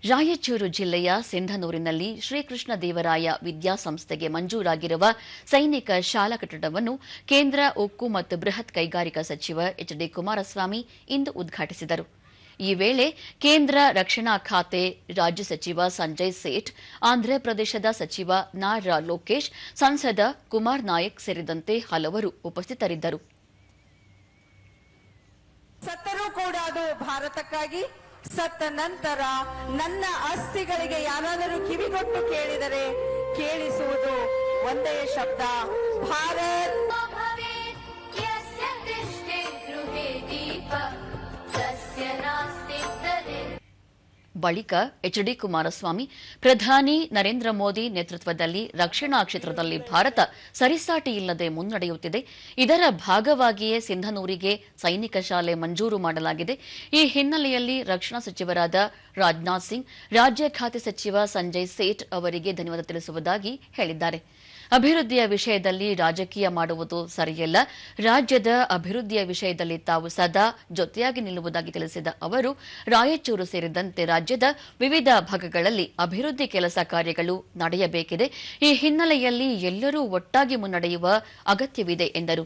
ರಾಯಚೂರು ಜಿಲ್ಲೆಯ ಸಿಂಧನೂರಿನಲ್ಲಿ ಶ್ರೀಕೃಷ್ಣ ದೇವರಾಯ ವಿದ್ಯಾಸಂಸ್ಥೆಗೆ ಮಂಜೂರಾಗಿರುವ ಸೈನಿಕ ಶಾಲಾ ಕಟ್ಟಡವನ್ನು ಕೇಂದ್ರ ಉಕ್ಕು ಮತ್ತು ಬೃಹತ್ ಕೈಗಾರಿಕಾ ಸಚಿವ ಎಚ್.ಡಿ. ಕುಮಾರಸ್ವಾಮಿ ಇಂದು ಉದ್ಘಾಟಿಸಿದರು. ಈ ವೇಳೆ ಕೇಂದ್ರ ರಕ್ಷಣಾ ಖಾತೆ ರಾಜ್ಯ ಸಚಿವ ಸಂಜಯ್ ಸೇಠ್, ಆಂಧ್ರಪ್ರದೇಶದ ಸಚಿವ ನಾರಾ ಲೋಕೇಶ್, ಸಂಸದ ಕುಮಾರ್ ನಾಯಕ್ ಸೇರಿದಂತೆ ಹಲವರು ಉಪಸ್ಥಿತರಿದ್ದರು. ಸತ್ತರೂ ಕೂಡ ಅದು ಭಾರತಕ್ಕಾಗಿ, ಸತ್ತ ನಂತರ ನನ್ನ ಅಸ್ಥಿಗಳಿಗೆ ಯಾರಾದರೂ ಕಿವಿಗೊಟ್ಟು ಕೇಳಿದರೆ ಕೇಳಿಸುವುದು ಒಂದೇ ಶಬ್ದ, ಭಾರತ್. ಬಳಿಕ ಎಚ್.ಡಿ. ಕುಮಾರಸ್ವಾಮಿ, ಪ್ರಧಾನಿ ನರೇಂದ್ರ ಮೋದಿ ನೇತೃತ್ವದಲ್ಲಿ ರಕ್ಷಣಾ ಕ್ಷೇತ್ರದಲ್ಲಿ ಭಾರತ ಸರಿಸಾಟಿಯಿಲ್ಲದೆ ಮುನ್ನಡೆಯುತ್ತಿದೆ. ಇದರ ಭಾಗವಾಗಿಯೇ ಸಿಂಧನೂರಿಗೆ ಸೈನಿಕ ಶಾಲೆ ಮಂಜೂರು ಮಾಡಲಾಗಿದೆ. ಈ ಹಿನ್ನೆಲೆಯಲ್ಲಿ ರಕ್ಷಣಾ ಸಚಿವರಾದ ರಾಜನಾಥ್ ಸಿಂಗ್, ರಾಜ್ಯ ಖಾತೆ ಸಚಿವ ಸಂಜಯ್ ಸೇಠ್ ಅವರಿಗೆ ಧನ್ಯವಾದ ತಿಳಿಸುವುದಾಗಿ ಹೇಳಿದ್ದಾರೆ. ಅಭಿವೃದ್ಧಿಯ ವಿಷಯದಲ್ಲಿ ರಾಜಕೀಯ ಮಾಡುವುದು ಸರಿಯಲ್ಲ. ರಾಜ್ಯದ ಅಭಿವೃದ್ಧಿಯ ವಿಷಯದಲ್ಲಿ ತಾವು ಸದಾ ಜೊತೆಯಾಗಿ ನಿಲ್ಲುವುದಾಗಿ ತಿಳಿಸಿದ ಅವರು, ರಾಯಚೂರು ಸೇರಿದಂತೆ ರಾಜ್ಯದ ವಿವಿಧ ಭಾಗಗಳಲ್ಲಿ ಅಭಿವೃದ್ಧಿ ಕೆಲಸ ಕಾರ್ಯಗಳು ನಡೆಯಬೇಕಿದೆ. ಈ ಹಿನ್ನೆಲೆಯಲ್ಲಿ ಎಲ್ಲರೂ ಒಟ್ಟಾಗಿ ಮುನ್ನಡೆಯುವ ಅಗತ್ಯವಿದೆ ಎಂದರು.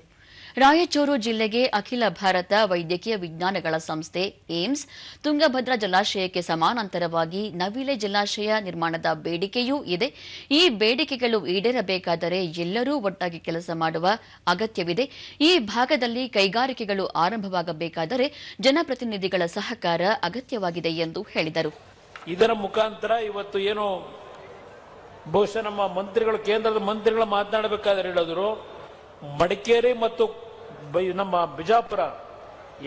ರಾಯಚೂರು ಜಿಲ್ಲೆಗೆ ಅಖಿಲ ಭಾರತ ವೈದ್ಯಕೀಯ ವಿಜ್ಞಾನಗಳ ಸಂಸ್ಥೆ ಏಮ್ಸ್, ತುಂಗಭದ್ರಾ ಜಲಾಶಯಕ್ಕೆ ಸಮಾನಾಂತರವಾಗಿ ನವಿಲೆ ಜಲಾಶಯ ನಿರ್ಮಾಣದ ಬೇಡಿಕೆಯೂ ಇದೆ. ಈ ಬೇಡಿಕೆಗಳು ಈಡೇರಬೇಕಾದರೆ ಎಲ್ಲರೂ ಒಟ್ಟಾಗಿ ಕೆಲಸ ಮಾಡುವ ಅಗತ್ಯವಿದೆ. ಈ ಭಾಗದಲ್ಲಿ ಕೈಗಾರಿಕೆಗಳು ಆರಂಭವಾಗಬೇಕಾದರೆ ಜನಪ್ರತಿನಿಧಿಗಳ ಸಹಕಾರ ಅಗತ್ಯವಾಗಿದೆ ಎಂದು ಹೇಳಿದರು. ಇದರ ಮುಖಾಂತರ ಇವತ್ತು ಏನು ಬಹುಶಃ ನಮ್ಮ ಮಂತ್ರಿಗಳು, ಕೇಂದ್ರದ ಮಂತ್ರಿಗಳು ಮಾತನಾಡಬೇಕಾದ್ರೆ ಹೇಳಿದ್ರು, ಮಡಿಕೇರಿ ಮತ್ತು ನಮ್ಮ ಬಿಜಾಪುರ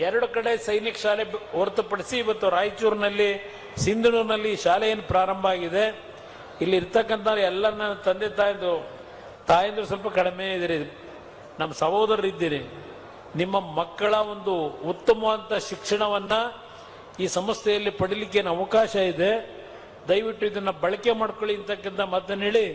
ಎರಡು ಕಡೆ ಸೈನಿಕ ಶಾಲೆ ಹೊರತುಪಡಿಸಿ ಇವತ್ತು ರಾಯಚೂರಿನಲ್ಲಿ, ಸಿಂಧನೂರಿನಲ್ಲಿ ಶಾಲೆ ಏನು ಪ್ರಾರಂಭ ಆಗಿದೆ. ಇಲ್ಲಿ ಇರ್ತಕ್ಕಂಥ ಎಲ್ಲ ನನ್ನ ತಂದೆ ತಾಯಂದ್ರು ಸ್ವಲ್ಪ ಕಡಿಮೆ ಇದ್ದೀರಿ, ನಮ್ಮ ಸಹೋದರರು ಇದ್ದೀರಿ. ನಿಮ್ಮ ಮಕ್ಕಳ ಒಂದು ಉತ್ತಮವಾದ ಶಿಕ್ಷಣವನ್ನ ಈ ಸಂಸ್ಥೆಯಲ್ಲಿ ಪಡೀಲಿಕ್ಕೆ ಅವಕಾಶ ಇದೆ. ದಯವಿಟ್ಟು ಇದನ್ನ ಬಳಕೆ ಮಾಡ್ಕೊಳ್ಳಿ ಅಂತಕ್ಕಂಥ ಮಾತನ್ನು ಹೇಳಿ